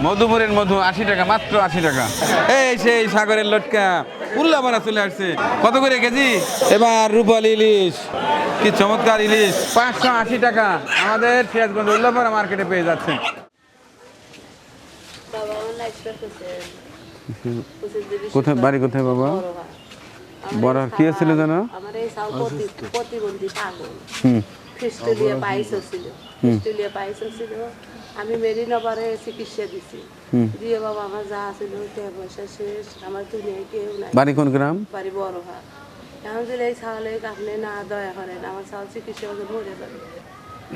মধুপুরের মধু 80 টাকা, মাত্র 80 টাকা। এই সেই সাগরের লটকা উল্লাপাড়া চলে আসছে। কত করে কেজি? এবার রূপালী ইলিশ, কি চমৎকার ইলিশ, 580 টাকা আমাদের সিরাজগঞ্জ উল্লাপাড়া মার্কেটে পেয়ে যাচ্ছে। কোথায় বাড়ি, কোথায় বাবা? বড় কি ছিল জানো? আমি মেরিনগরে চিকিৎসা দিছি, দিয়ে বাবা আমার যা ছিল পয়সা শেষ, আমার দুনিয়ায় কেউ নাই। বাড়ি কোন গ্রাম? বাড়ি বড়হা। এখন যদি এই ছাগলে আপনি না দয়া করেন, আমার ছাগল চিকিৎসা মরে যাবে।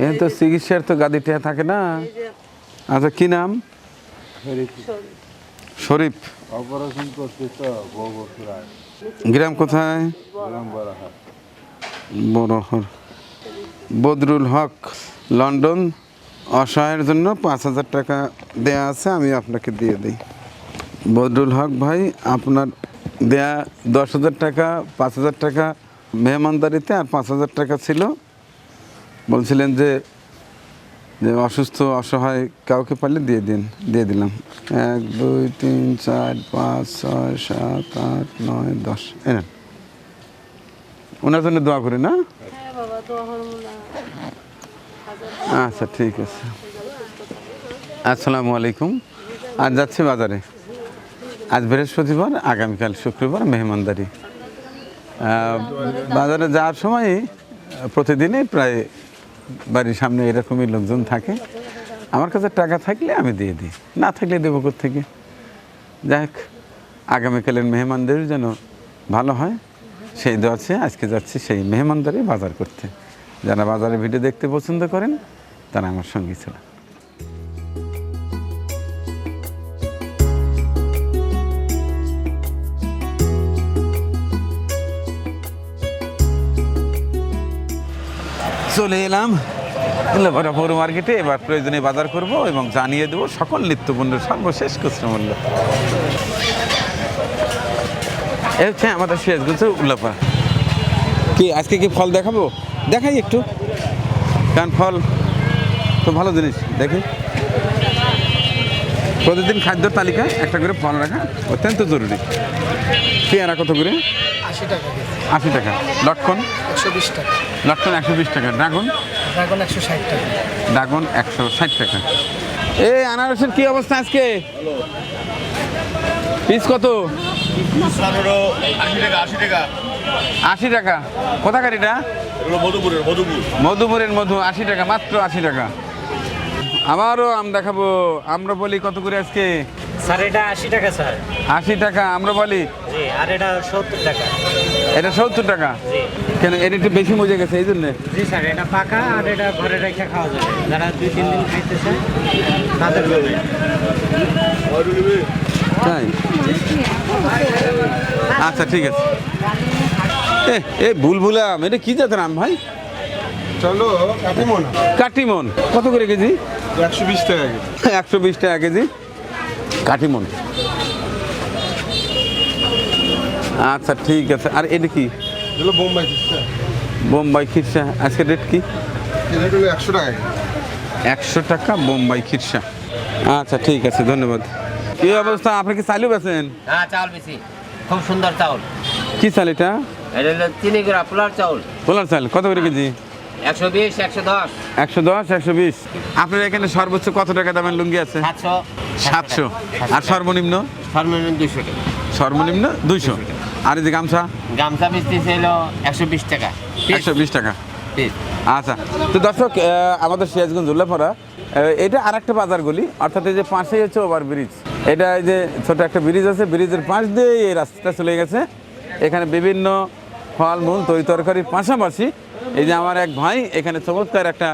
এ তো চিকিৎসার তো গাদিটা থাকে না। আচ্ছা কি নাম? শরীফ। অপারেশন করছে তো গ্রাম কোথায়? বড়হর। বদরুল হক, লন্ডন। অসহায়ের জন্য 5000 টাকা দেয়া আছে, আমি আপনাকে দিয়ে দিই। বদরুল হক ভাই, আপনার দেয়া 10,000 টাকা, 5000 টাকা মেহমানদারিতে, আর 5000 টাকা ছিল। বলছিলেন যে অসুস্থ অসহায় কাউকে পারলে দিয়ে দিন, দিয়ে দিলাম। 1 2 3 4 5 6 7 8 9 10। এনে ওনার জন্য দোয়া করি না? আচ্ছা ঠিক আছে। আসসালামু আলাইকুম। আজ যাচ্ছি বাজারে। আজ বৃহস্পতিবার, আগামীকাল শুক্রবার মেহমানদারি। বাজারে যাওয়ার সময় প্রতিদিনই প্রায় বাড়ির সামনে এরকমই লোকজন থাকে। আমার কাছে টাকা থাকলে আমি দিয়ে দিই, না থাকলে দেবো কোত্থেকে। যাই হোক, আগামীকালের মেহমানদারি যেন ভালো হয় সেই দোয়াছে আজকে যাচ্ছি সেই মেহমানদারি বাজার করতে। যারা বাজারে ভিডিও দেখতে পছন্দ করেন তারা আমার সঙ্গী ছিল। চলে এলাম উল্লাপাড়া পৌর মার্কেটে। এবার প্রয়োজনে বাজার করব এবং জানিয়ে দেবো সকল নিত্যপণ্যের সর্বশেষ খুচরা মূল্য। এ হচ্ছে আমাদের সিরাজগঞ্জ উল্লাপাড়া। কি আজকে কি ফল দেখাবো? দেখাই একটু, কারণ ফল তো ভালো জিনিস। দেখি, প্রতিদিন খাদ্য তালিকায় একটা করে ফল রাখা অত্যন্ত জরুরি। পেয়ারা কত করে? 80 টাকা। 80 টাকা। লটকন 120 টাকা। লটকন 120 টাকা। ড্রাগন? ড্রাগন 160 টাকা। ড্রাগন 160 টাকা। এই আনারসের কি অবস্থা আজকে? পিস কত? 80 টাকা। 80 টাকা। 80 টাকা। কোথাকার এটা? মধুপুরের মধু 80 টাকা, মাত্র 80 টাকা। আমারও আম দেখাবো। আম্রপলি কত করে আজকে? স্যার এটা 80 টাকা স্যার। 80 টাকা আম্রপলি। জি, আর এটা 70 টাকা। এটা 70 টাকা। জি। কেন, এটা একটু বেশি মজে গেছে এই জন্যে? জি স্যার, এটা পাকা আর এটা ঘরে রেখে খাওয়া যাবে। যারা 2-3 দিন খাইতে চায় তাদের জন্য। তাই? আচ্ছা ঠিক আছে। এ বুলবুলা আম, এটা কি জাতের আম ভাই? চলো কাটিমন। কাটিমন কত করে কেজি? 120 টাকা কেজি। 120 টাকা কেজি কাটিমন। আচ্ছা ঠিক আছে। আর এটা কি? এগুলো বোম্বাই খিরসা। বোম্বাই খিরসা আজকে রেট কি? এটা হলো 100 টাকা। 100 টাকা বোম্বাই খিরসা। আচ্ছা ঠিক আছে, ধন্যবাদ। কি অবস্থা, আপনি কি চালু বেছেন? হ্যাঁ, চাউল বেশি, খুব সুন্দর চাউল। কি চাল এটা? এটা হলো চিনি গুঁড়া পোলার চাউল। পোলার চাল কত করে কেজি? 120, 110। 110, 120। আপনার এখানে সর্বোচ্চ কত টাকা দামের লুঙ্গি আছে? 700। 700। আর সর্বনিম্ন? সর্বনিম্ন 200 টাকা। সর্বনিম্ন 200। আর এই যে গামছা? গামছা বেচতেছে হলো 120 টাকা। 120 টাকা। পিস। আচ্ছা, তো দর্শক, আমাদের সিরাজগঞ্জ উল্লাপাড়া এটা আর একটা বাজার গলি, অর্থাৎ এই যে পাশেই হচ্ছে ওভার ব্রিজ। এটা এই যে ছোট একটা ব্রিজ আছে, ব্রিজের পাশ দিয়ে এই রাস্তাটা চলে গেছে। এখানে বিভিন্ন ফলমূল তরি তরকারির পাশাপাশি এই যে আমার এক ভাই এখানে চমৎকার একটা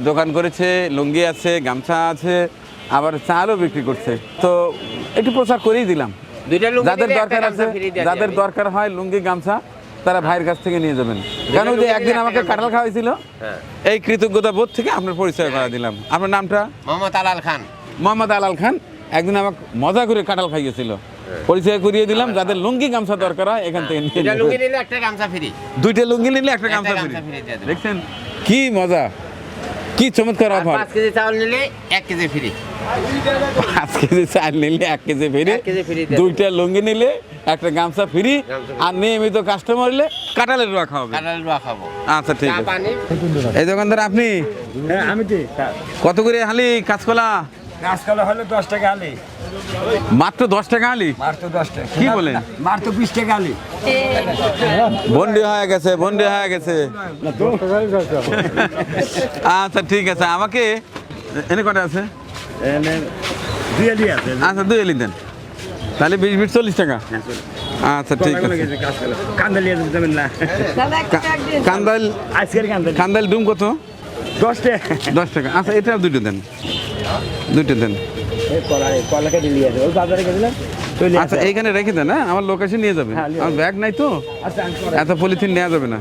দোকান করেছে, লুঙ্গি আছে, গামছা আছে, আবার চালও বিক্রি করছে। তো একটু প্রচার করেই দিলাম। যাদের দরকার আছে, যাদের দরকার হয় লুঙ্গি গামছা, তারা ভাইয়ের কাছ থেকে নিয়ে যাবেন। কারণ যে একদিন আমাকে কাঁঠাল খাওয়াইছিল, এই কৃতজ্ঞতা বোধ থেকে আপনার পরিচয় করা দিলাম। আপনার নামটা? মোহাম্মদ আলাল খান। মোহাম্মদ আলাল খান একদিন আমাকে মজা করে কাঁঠাল খাইয়েছিল, পরিচয় করিয়ে দিলাম। যাদের লুঙ্গি গামছা দরকার হয় এখান থেকে নিয়ে এটা লুঙ্গি নিলে একটা গামছা ফ্রি। 2টা লুঙ্গি নিলে একটা গামছা ফ্রি। দেখছেন কি মজা। কি চমৎকার আর অফার! 5 কেজি চাউল নিলে 1 কেজি ফ্রি। 5 কেজি চাল নিলে 1 কেজি ফ্রি, 1 কেজি ফ্রি দেন। 2টা লুঙ্গি নিলে একটা গামছা ফ্রি, আর নিয়মিত কাস্টমার হলে কাঁঠালের রোয়া খাওয়াবে। কাঁঠাল রোয়া খাবো। আচ্ছা ঠিক চা আছে। পানি এই দোকানদার আপনি আমি তো কত করে হালি কাঁচকলা? কাঁচকলা হলো 10 টাকা আলি, মাত্র 10 টাকা হালি? মাত্র 10 টাকা। কি বলেন? মাত্র 20 টাকা আলি। বন্ডি হয়ে গেছে, বন্ডি হয়ে গেছে। আচ্ছা ঠিক আছে, আমাকে এনে কটা আছে? দুই আলি আছে। আচ্ছা 2 এলি দেন, তাহলে 20 বিট 40 টাকা। আচ্ছা ঠিক আছে। কাঁচকলা কান্দালি আছে দেবেন না? কান্দাল, আজকের কান্দালি কান্দাল ডুম কত? 10 টাকা। 10 টাকা। আচ্ছা এটা 2টো দেন, 2টো দেন। এই কলা কেটে নিয়ে আসবে, ওই বাজারে গেছিলাম চলে আচ্ছা এইখানে রেখে দেন, হ্যাঁ আমার লোক এসে নিয়ে যাবে। আমার ব্যাগ নাই তো, আচ্ছা এত পলিথিন নেওয়া যাবে না।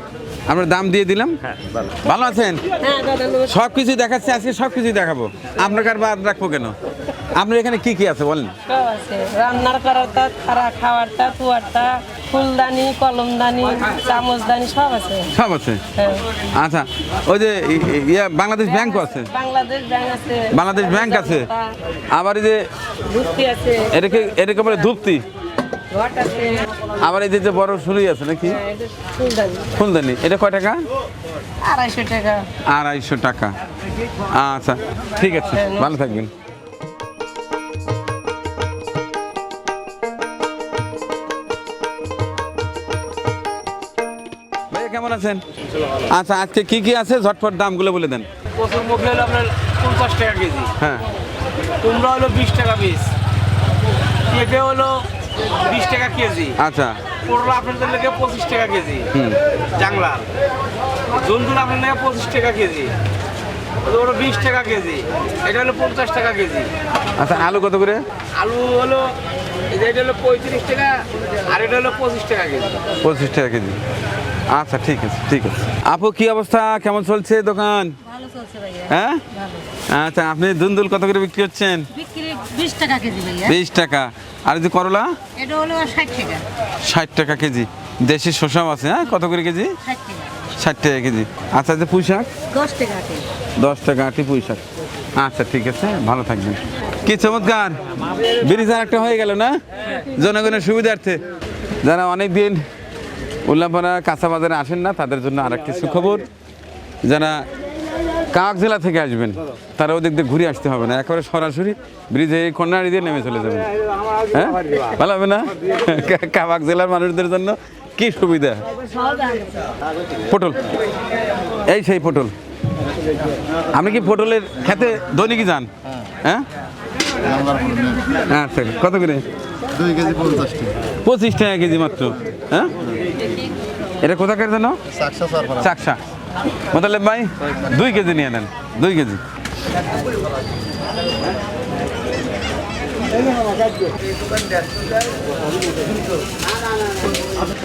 আমরা দাম দিয়ে দিলাম। ভালো আছেন? হ্যাঁ দাদা নমস্কার। সব কিছু দেখাচ্ছি, আজকে সব কিছুই দেখাবো। আপনার কার বাদ রাখবো কেন? আপনার এখানে কি কি আছে বলেন? সব আছে, রান্নার করারটা, খাওয়ারটা, তুয়ারটা, ফুলদানি, কলমদানি, চামচদানি সব আছে। সব আছে। হ্যাঁ। আচ্ছা ওই যে বাংলাদেশ ব্যাংকও আছে, বাংলাদেশ ব্যাংক আছে, বাংলাদেশ ব্যাংক আছে, আবার এই যে ধুতি আছে, এটাকে বলে ধূপতি, ঘট আছে, আবার এই যে বড় সুরি আছে নাকি হ্যাঁ, এটা ফুলদানি ফুলদানি, এটা কয় টাকা? 250 টাকা। 250 টাকা। আচ্ছা ঠিক আছে, ভালো থাকবেন। ভাইয়া কেমন আছেন? আচ্ছা আজকে কি কি আছে ঝটপট দামগুলো বলে দেন। কচুর মুখে হলো আপনার 50 টাকা কেজি, হ্যাঁ কুমড়া হলো 20 টাকা পিস, পেঁপে হলো 20 টাকা কেজি, আচ্ছা পটল আপনাদের লেগে 25 টাকা কেজি, জাংলাল জন্তুল আপনার লেগে 25 টাকা কেজি, ওটা 20 টাকা কেজি, এটা হলো 50 টাকা কেজি। আচ্ছা আলু কত করে? আলু হলো এই যে এটা হলো 35 টাকা, আর এটা হলো 25 টাকা কেজি। 25 টাকা কেজি। আচ্ছা ঠিক আছে ঠিক আছে। আপু কি অবস্থা, কেমন চলছে দোকান? ভালো চলছে ভাইয়া। হ্যাঁ ভালো। আচ্ছা আপনি দুন্দুল কত করে বিক্রি করছেন? বিক্রি 20 টাকা কেজি ভাইয়া। 20 টাকা। আর এই যে করলা? এটা হলো 60 টাকা। 60 টাকা কেজি। দেশি শসাও আছে, হ্যাঁ কত করে কেজি? 60 টাকা। 60 টাকা কেজি। আচ্ছা যে পুঁই শাক? 10 টাকা কেজি। 10 টাকা আটি পুঁই শাক। আচ্ছা ঠিক আছে, ভালো থাকবেন। কি চমৎকার, ব্রিজ আর একটা হয়ে গেল না জনগণের সুবিধার্থে। যারা অনেক দিন উল্লাপাড়া কাঁচা বাজারে আসেন না তাদের জন্য আরেকটি সুখবর, যারা কাক জেলা থেকে আসবেন তারা ওদিক দিয়ে ঘুরে আসতে হবে না, একেবারে সরাসরি ব্রিজে এই কন্যাড়ি দিয়ে নেমে চলে যাবেন। হ্যাঁ ভালো হবে না? কাবাক জেলার মানুষদের জন্য কি সুবিধা। পটল, এই সেই পটল। আপনি কি পটলের খেতে দৈনিকই যান? হ্যাঁ আচ্ছা কত করে? 2 কেজি 50 টাকা। 25 টাকা কেজি মাত্র। হ্যাঁ এটা কোথাকার জানো? চাকসা। মোতালেব ভাই 2 কেজি নিয়ে নেন, 2 কেজি।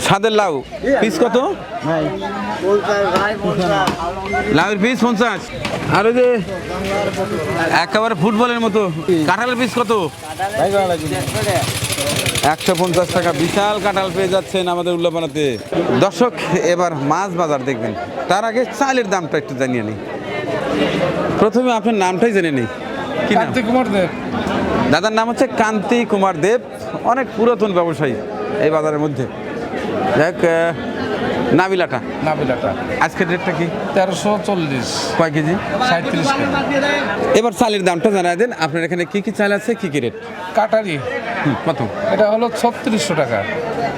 সাদের লাউ পিস কত? লাউয়ের পিস 50। আর ওই যে একেবারে ফুটবলের মতো কাঁঠালের পিস কত? 150 টাকা। বিশাল কাঁঠাল পেয়ে যাচ্ছেন আমাদের উল্লাপাড়াতে। দর্শক এবার মাছ বাজার দেখবেন, তার আগে চালের দামটা একটু জানিয়ে নিই। প্রথমে আপনার নামটাই জেনে নিই। কি নাম? কুমার দেব। দাদার নাম হচ্ছে কান্তি কুমার দেব, অনেক পুরাতন ব্যবসায়ী এই বাজারের মধ্যে। যাক নাবিলাটা আজকের রেটটা কি? 1340, কয় কেজি? 37 কেজি। এবার চালের দামটা জানাই দেন। আপনার এখানে কি কি চাল আছে, কি কি রেট? কাটারি কত? এটা হলো 3600 টাকা,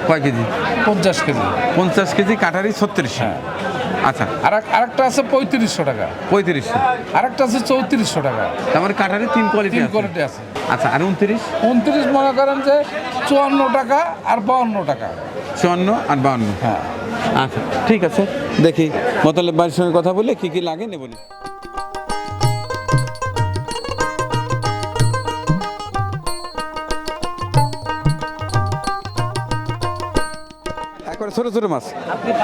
কয় কেজি? 50 কেজি। 50 কেজি কাটারি 36। হ্যাঁ। আচ্ছা আরেকটা আছে 3500 টাকা, 3500। আরেকটা আছে 3400 টাকা। আমার কাটারি 3 কোয়ালিটি 3 আছে। কোয়ালিটি আছে। আচ্ছা আর 29? 29 মনে করেন যে 54 টাকা আর 52 টাকা। 54 আর 52। হ্যাঁ আচ্ছা ঠিক আছে, দেখি মোতালেব ভাইয়ের সঙ্গে কথা বলে কি কি লাগে নেব না। একবারে ছোট ছোট মাছ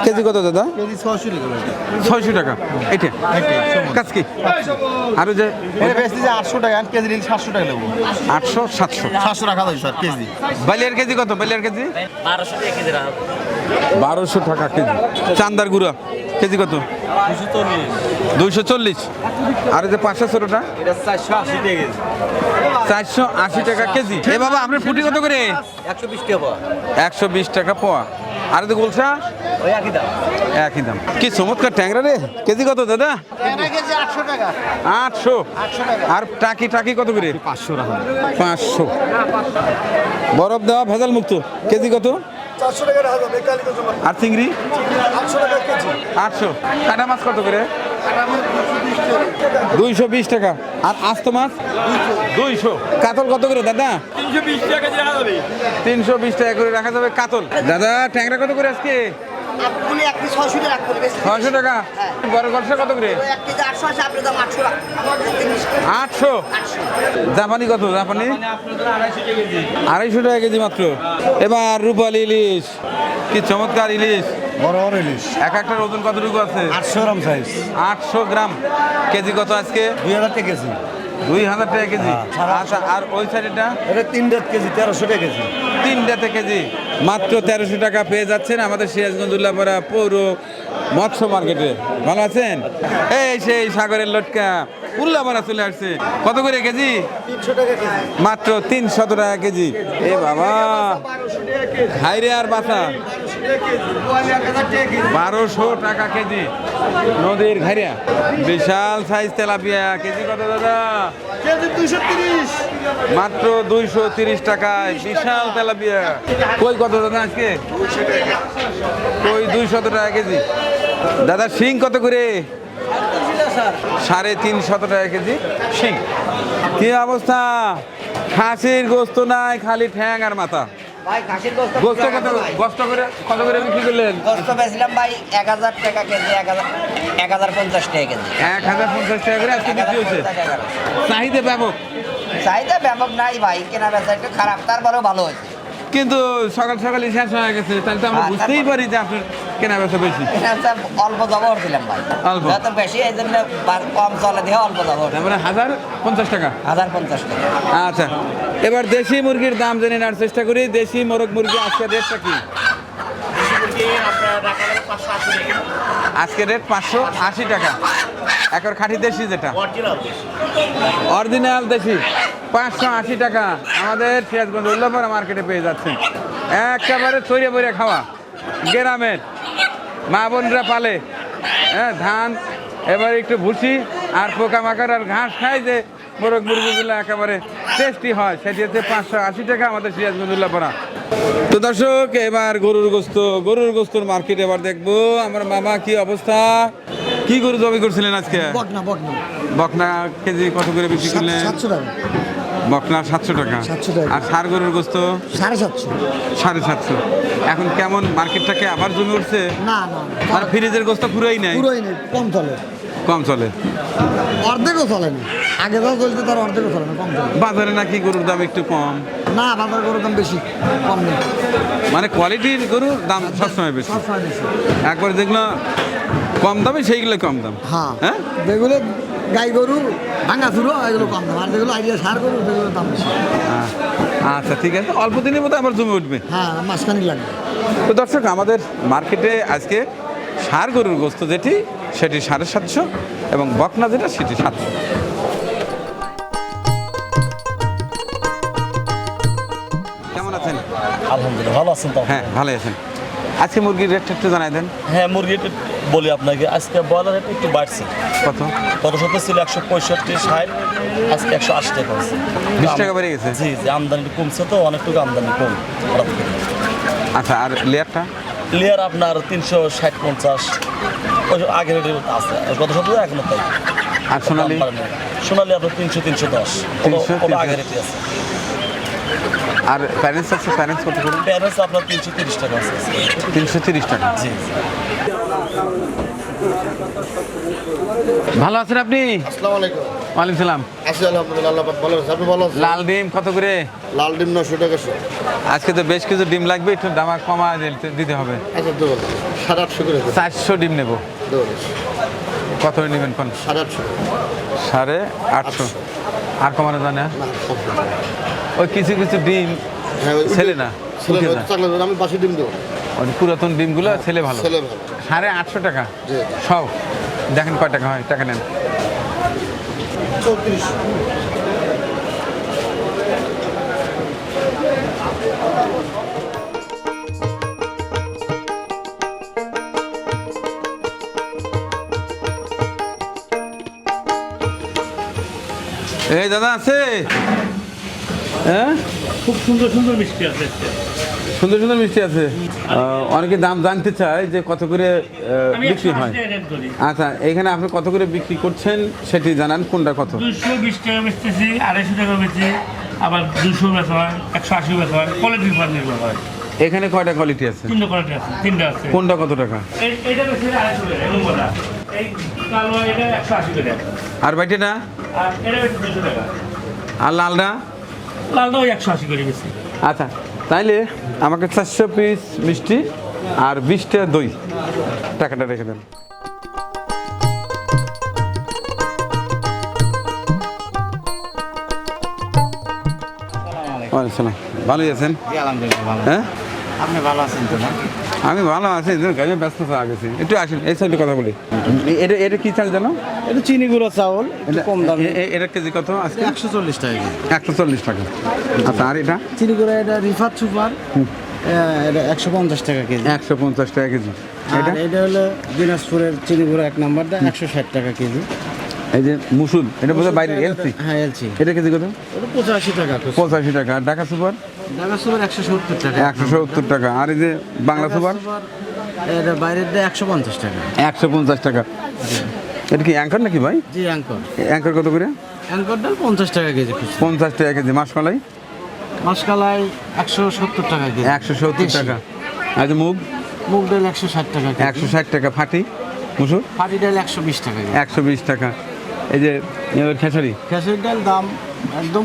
কেজি কত দাদা? কেজি 600 টাকা। 600 টাকা। এটা কাজ কি? আর ওই যে এটা বেশি যে 800 টাকা, আর কেজি নিলে 700 টাকা নেবো। 800 700 700 টাকা দাও স্যার কেজি। বালিয়ার কেজি কত? বালিয়ার কেজি 1200 টাকা কেজি। চান্দার গুঁড়া কেজি কত? 240। আর এই যে 500 ছোটটা? এটা 480 টাকা কেজি। 480 টাকা কেজি। এ বাবা আপনার ফুটি কত করে? 120 টাকা পাওয়া। 120 টাকা পোয়া। আর এই যে গোলসা? ওই একই দাম। একই দাম। কি চমৎকার ট্যাংরা রে। কেজি কত দাদা? কেজি 800 টাকা। 800। আর টাকি টাকি কত করে? 500 টাকা। 500। বরফ দেওয়া ভেজাল মুক্ত। কেজি কত? 400 টাকা হাজার বেকালি কত? আর চিংড়ি? 800 টাকা কেজি। 800। কাটা মাছ কত করে? 220 টাকা। আর আস্ত মাছ? 200। কাতল কত করে দাদা? 320 টাকা কেজি রাখা যাবে। 320 টাকা করে রাখা যাবে কাতল। দাদা ট্যাংরা কত করে আজকে? আপনি এক কেজি 600 টাকা করে বেশি 600 টাকা। বড় গলসা কত করে? এক কেজি 800 আছে আপনার দাম 800 টাকা 800। জাপানি কত? জাপানি 250 টাকা কেজি মাত্র। এবার রূপালী ইলিশ, কি চমৎকার ইলিশ। বড় বড় ইলিশ। এক একটার ওজন কতটুকু আছে? 800 গ্রাম সাইজ। 800 গ্রাম। কেজি কত আজকে? 2000 টাকা কেজি। 2000 টাকা কেজি। আচ্ছা আর ওই সাইডেটা? এটা 3 কেজি 1300 টাকা কেজি। 3 কেজি মাত্র 1300 টাকা পেয়ে যাচ্ছেন আমাদের সিরাজগঞ্জ উল্লাপাড়া পৌর মৎস্য মার্কেটে। ভালো আছেন? এই সেই সাগরের লটকা উল্লাপাড়া চলে আসছে। কত করে কেজি? 300 টাকা কেজি। মাত্র 300 টাকা কেজি। এ বাবা হাইরে আর বাসা 1200 টাকা কেজি। নদীর ঘাইরিয়া বিশাল সাইজ তেলাপিয়া। কেজি কত দাদা? কেজি 230। মাত্র 230 টাকায় বিশাল তেলাপিয়া। কই কত দাদা আজকে? কই 200 টাকা কেজি। দাদা শিং কত করে? 350 টাকা কেজি শিং। কি অবস্থা? খাসির গোস্ত নাই, খালি ঠ্যাং আর মাথা। ভাই খাসির গোশত গোস্ত কত? গোস্ত করে কত করে বিক্রি করলেন? গোশত বেচলাম ভাই 1000 টাকা কেজি 1050 টাকা কেজি 1050 টাকা করে আজকে বিক্রি হচ্ছে। চাহিদা ব্যাপক, চাহিদা ব্যাপক নাই ভাই, কেনা বেচা একটু খারাপ, তারপরেও ভালো হয়েছে। কিন্তু সকাল সকালই শেষ হয়ে গেছে। তাহলে তো আমরা বুঝতেই পারি যে আপনার কেনা বেচা বেশি। কেনা বেচা অল্প জবর দিলাম ভাই, অল্প। যত বেশি এই জন্য কম চলে দিয়ে অল্প জবর তারপরে 1050 টাকা। 1050 টাকা। আচ্ছা এবার দেশি মুরগির দাম জেনে নেওয়ার চেষ্টা করি। দেশি মোরগ মুরগি আজকে রেটটা কি? আজকে রেট 580 টাকা। একবার খাঁটি দেশি যেটা অরিজিনাল দেশি 580 টাকা আমাদের সিরাজগঞ্জ উল্লাপাড়া মার্কেটে পেয়ে যাচ্ছেন। একেবারে চড়িয়ে বইরে খাওয়া গ্রামের মা বোনরা পালে। হ্যাঁ ধান এবার একটু ভুসি আর পোকামাকড় আর ঘাস খায় যে মোরগ মুরগিগুলো একেবারে টেস্টি হয়, সেটি হচ্ছে 580 টাকা আমাদের সিরাজগঞ্জ উল্লাপাড়া। তো দর্শক এবার গরুর গোস্তর মার্কেট এবার দেখবো। আমার মামা কি অবস্থা? কি গরু জবাই করছিলেন আজকে? বকনা বকনা কেজি কত করে বিক্রি করলেন? 700 টাকা। বকনা 700 টাকা। 700 টাকা। আর ষাঁড় গরুর গোস্ত 750। 750। এখন কেমন মার্কেটটাকে আবার জমে উঠছে? না মানে ফ্রিজের গোস্ত পুরোই নাই, পুরোই নেই, কম চলে, কম চলে, অর্ধেকও চলে না। আগে যা চলছে তার অর্ধেকও চলে না, কম চলে। বাজারে নাকি গরুর দাম একটু কম? না, বাজার গরুর দাম বেশি, কম নেই। মানে কোয়ালিটির গরুর দাম সবসময় বেশি। সবসময় বেশি। একবার যেগুলো কম দামে সেইগুলো কম দাম। হ্যাঁ, হ্যাঁ যেগুলো গাই গরু ভাঙা চুরো এগুলো কম দাম, আর যেগুলো আইডিয়া সার গরু সেগুলোর দাম বেশি। আচ্ছা ঠিক আছে, অল্প দিনের মধ্যে আবার জমে উঠবে। হ্যাঁ, মাসখানিক লাগবে। তো দর্শক আমাদের মার্কেটে আজকে ষাঁড় গরুর গোস্ত যেটি সেটি 750 এবং বকনা যেটা সেটি 700। কেমন আছেন? আলহামদুলিল্লাহ ভালো আছেন তো? হ্যাঁ ভালো আছেন। আজকে মুরগির রেটটা একটু জানাই দেন। হ্যাঁ, মুরগি বলি আপনাকে, আজকে ব্রয়লার রেট একটু বাড়ছে। কত? গত সপ্তাহে ছিল 165, 60, আজকে 180 টাকা আছে। 20 টাকা বেড়ে গেছে। জি জি, আমদানি কমছে তো, অনেকটুকু আমদানি কম। আচ্ছা আর লেয়ারটা? লেয়ার আপনার 360, 50 ওই আগের রেটে আছে, গত সপ্তাহে এখনো তাই। আর সোনালি? সোনালি আপনার 300, 310 ওটা আগের রেটে আছে। আর প্যারেন্টস আছে? প্যারেন্টস কত করে? প্যারেন্টস আপনার 330 টাকা আছে। 330 টাকা। জি। ভালো আছেন আপনি? আসসালামু আলাইকুম। ওয়ালাইকুম সালাম। আছি আলহামদুলিল্লাহ, আল্লাহ পাক ভালো আছে। আপনি ভালো আছেন? লাল ডিম কত করে? লাল ডিম 900 টাকা। আজকে তো বেশ কিছু ডিম লাগবে, একটু দাম কমা দিতে হবে। আচ্ছা দেবো, 850 করে 400 ডিম নেব। দেবো, কত নেবেন কোন? 850। 850। আর কমানো যায় না? না, কম না। ওই কিছু কিছু ডিম হ্যাঁ, ছেলে না, ছেলে উঠে ভালো, না। চাকলা আমি 82 ডিম দেবো। ওই পুরাতন ডিমগুলো ছেলে ভালো, ছেলে ভালো। 850 টাকা সব। দেখেন কয় টাকা হয়, টাকা নেন। 34। এই দাদা আছে? হ্যাঁ, খুব সুন্দর সুন্দর মিষ্টি আছে। সুন্দর সুন্দর মিষ্টি আছে। অনেকে দাম জানতে চায় যে কত করে বিক্রি হয়। আচ্ছা, এখানে আপনি কত করে বিক্রি করছেন সেটি জানান, কোনটা কত? 220 টাকা বেচতেছি, 250 টাকা বেচি, আবার 200 বেচা হয়, 180 বেচা হয়, কোয়ালিটির উপর নির্ভর হয়। এখানে কয়টা কোয়ালিটি আছে? 3টা কোয়ালিটি আছে, 3টা আছে। কোনটা কত টাকা? এইটা বেচি 250 টাকা, এই নম্বরটা। এই কালো এটা 180 টাকা। আর বাইটেটা? আর এটা বেচি 200 টাকা। আর লালটা? লালটা ওই 180 করে বেশি। আচ্ছা, তাইলে আমাকে 400 পিস মিষ্টি আর 20টা দই, টাকাটা রেখে দেন। ওয়ালাইকুম আসসালাম। ভালোই আছেন? আলহামদুলিল্লাহ ভালো। হ্যাঁ, আপনি ভালো আছেন তো না? আমি ভালো আছি, গাড়ি ব্যস্ত গেছি। একটু আসেন, এই সাইডে কথা বলি। এটা এটা কি চাল জানো? এটা চিনি গুঁড়ো চাউল, কম দাম। এটা কেজি কত আজকে? 140 টাকা কেজি। 140 টাকা। আচ্ছা, আর এটা? চিনি গুঁড়ো এটা রিফাত সুপার, এটা 150 টাকা কেজি। 150 টাকা কেজি। এটা এটা হলো দিনাজপুরের চিনি গুঁড়ো 1 নম্বরটা, 160 টাকা কেজি। এই যে মুসুল, এটা বোধহয় বাইরে এলসি। হ্যাঁ, এলসি। এটা কেজি কত? এটা 85 টাকা। 85 টাকা। আর ঢাকা সুপার? ঢাকা সুপার 170 টাকা। 170 টাকা। আর এই যে বাংলা সুপার? এটা বাইরের 150 টাকা। 150 টাকা। এটা কি অ্যাঙ্কর নাকি ভাই? জি, অ্যাঙ্কর। অ্যাঙ্কর কত করে? অ্যাঙ্কর ডাল 50 টাকা কেজি খুচরা। 50 টাকা কেজি। মাসকলাই? মাসকালাই 170 টাকা কেজি। 170 টাকা। আর যে মুগ? মুগ ডাল 160 টাকা কেজি। 160 টাকা। ফাটি মুসুর? পাটি ডাল 120 টাকা কেজি। 120 টাকা। এই যে খেসারি? খেসারির ডাল দাম একদম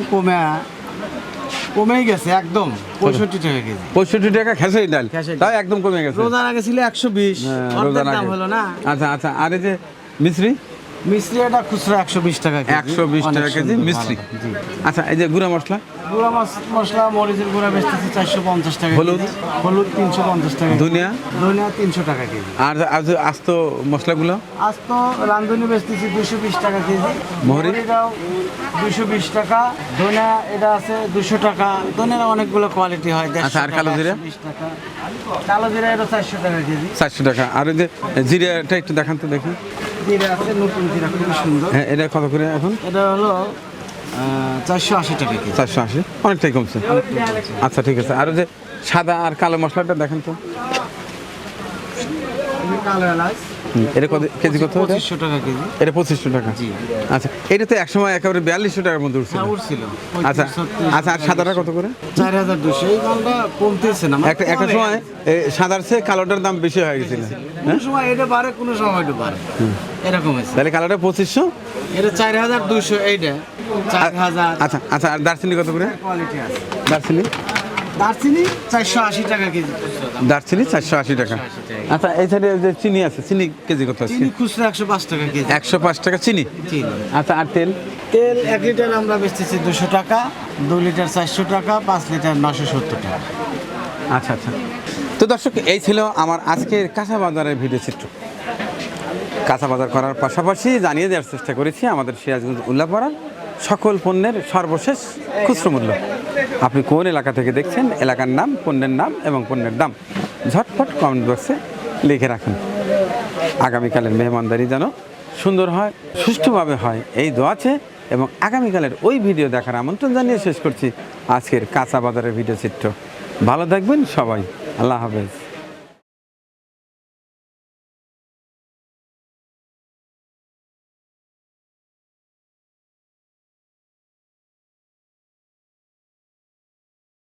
কমেই গেছে, একদম 65 টাকা কেজি। 65 টাকা খেসারি ডাল, খেসারি তাই একদম কমে গেছে। রোজার আগে ছিল 120, রোজার দাম আগে হলো না। আচ্ছা আচ্ছা। আর এই যে মিশ্রি? মিশ্রি এটা খুচরা 120 টাকা কেজি। 120 টাকা কেজি মিশ্রি। জি। আচ্ছা, এই যে গুঁড়া মশলা? গুঁড়া মশলা মরিচের গুঁড়া বেচতেছি 450 টাকা কেজি। হলুদ? হলুদ 350 টাকা কেজি। ধনিয়া? ধনিয়া 300 টাকা কেজি। আর আজ আস্ত মশলাগুলো? আজ তো রাঁধুনি বেচতেছি 220 টাকা কেজি। মহরি? মহরিটাও 220 টাকা। ধনিয়া এটা আছে 200 টাকা। ধনিয়ার অনেকগুলো কোয়ালিটি হয়। আচ্ছা, আর কালো জিরা? 120 টাকা। কালো জিরা এটা 400 টাকা কেজি। 400 টাকা। আর ওই যে জিরাটা একটু দেখান তো দেখি। জিরা আছে নতুন জিরা, খুবই সুন্দর। হ্যাঁ, এটা কত করে এখন? এটা হলো 480 টাকা কেজি। 480, অনেকটাই কমছে। আচ্ছা, ঠিক আছে। আর ওই যে সাদা আর কালো মশলাটা দেখেন তো। কালো এলাচ এটা কত কেজি? কত? 2500 টাকা কেজি। এটা 2500 টাকা। জি। আচ্ছা, এটা তো একসময় একেবারে 4200 টাকার মধ্যে উঠছিল। হ্যাঁ, উঠছিল। আচ্ছা আচ্ছা। আর সাদাটা কত করে? 4200। এই দামটা কমতেছে না। একটা সময় সাদার চেয়ে কালোটার দাম বেশি হয়ে গেছিল। কোনো সময় এটা বাড়ে, কোনো সময় এটা বাড়ে, এরকম আছে। তাহলে কালোটা 2500, এটা 4200, এইটা 4000। আচ্ছা আচ্ছা। আর দারচিনি কত করে? কোয়ালিটি আছে। দারচিনি? দারচিনি 480 টাকা কেজি। দারচিনি 480 টাকা। আচ্ছা, এই সাইডে যে চিনি আছে, চিনি কেজি কত আছে? চিনি খুচরা 105 টাকা কেজি। 105 টাকা চিনি। চিনি। আচ্ছা, আর তেল? তেল 1 লিটার আমরা বেচতেছি 200 টাকা, 2 লিটার 400 টাকা, 5 লিটার 970 টাকা। আচ্ছা আচ্ছা। তো দর্শক, এই ছিল আমার আজকের কাঁচা বাজারের ভিডিও চিত্র। কাঁচা বাজার করার পাশাপাশি জানিয়ে দেওয়ার চেষ্টা করেছি আমাদের সিরাজগঞ্জ উল্লাপাড়ার সকল পণ্যের সর্বশেষ খুচরো মূল্য। আপনি কোন এলাকা থেকে দেখছেন, এলাকার নাম, পণ্যের নাম এবং পণ্যের দাম ঝটপট কমেন্ট বক্সে লিখে রাখুন। আগামীকালের মেহমানদারি যেন সুন্দর হয়, সুষ্ঠুভাবে হয়, এই দোয়াছে এবং আগামীকালের ওই ভিডিও দেখার আমন্ত্রণ জানিয়ে শেষ করছি আজকের কাঁচা বাজারের ভিডিও চিত্র। ভালো থাকবেন সবাই। আল্লাহ হাফেজ।